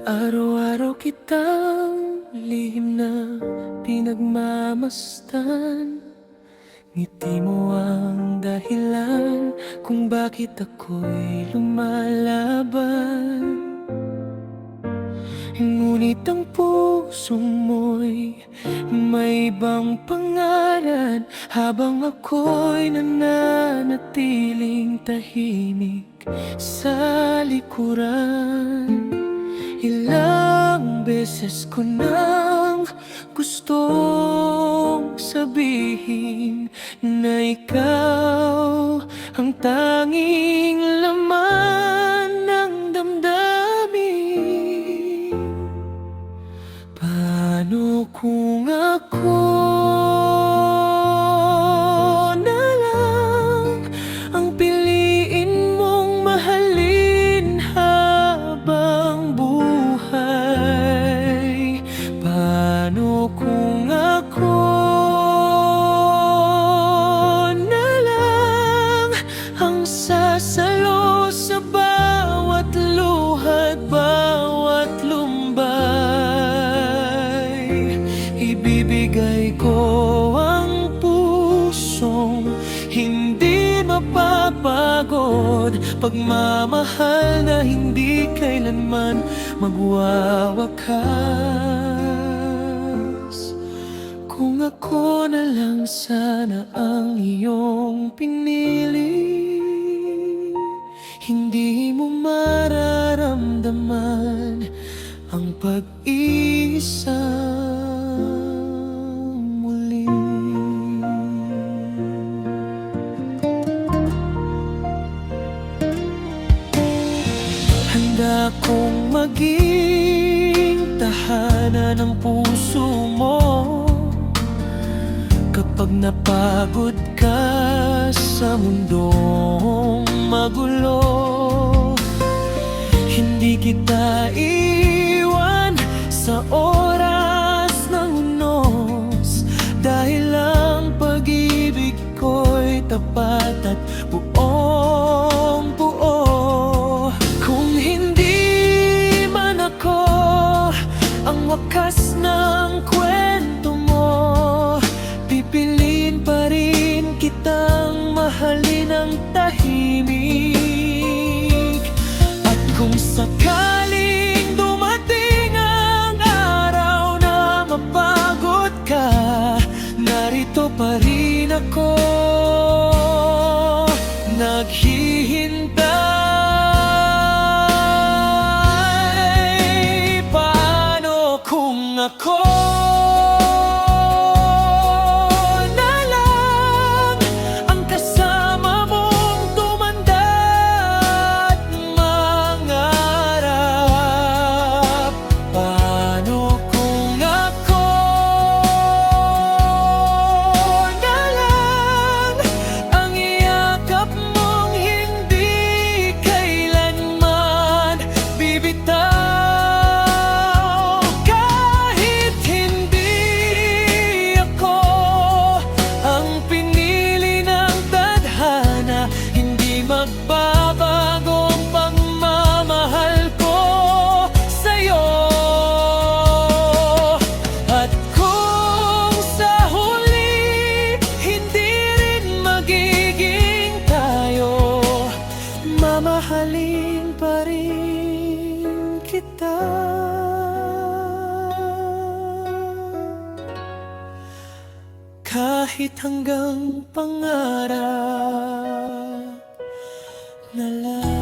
Araw-araw kitang lihim na pinagmamasdan. Ngiti mo ang dahilan kung bakit ako'y lumalaban. Ngunit ang puso mo'y may ibang pangalan, habang ako'y nananatiling tahimik sa likuran. Ilang beses ko nang gustong sabihin na ikaw ang tanging laman ng damdamin. Paano kung ako na lang ang piliin mong mahalin habang buhay? Paano kung ako na lang ang sasalo sa bawat luha at bawat lumbay? Ibibigay ko ang pusong hindi mapapagod, pagmamahal na hindi kailanman magwawakas. Kung ako na lang sana ang iyong pinili, hindi mo mararamdaman ang pag-iisa muli. Handa kong maging tahanan ng puso mo kapag napagod ka sa mundong magulo. Hindi kita iwan sa oras ng unos, dahil ang pag-ibig ko'y tapat at buong buo. Kung hindi man ako ang wakas ng kwento mo, pipiliin pa rin kitang mahalin ng tahimik. At kung sakaling dumating ang araw na mapagod ka, narito pa rin ako naghihintay. Paano kung ako na lang ang kasama mong tumanda at mangarap? Paano kung ako na lang ang iyakap mong hindi kailanman bibitaw? Kahit hindi ako ang pinili ng tadhana, hindi magbabago ang pagmamahal ko sa'yo. At kung sa huli hindi rin magiging tayo, mamahalin pa rin kita. Kahit hanggang pangarap na lang.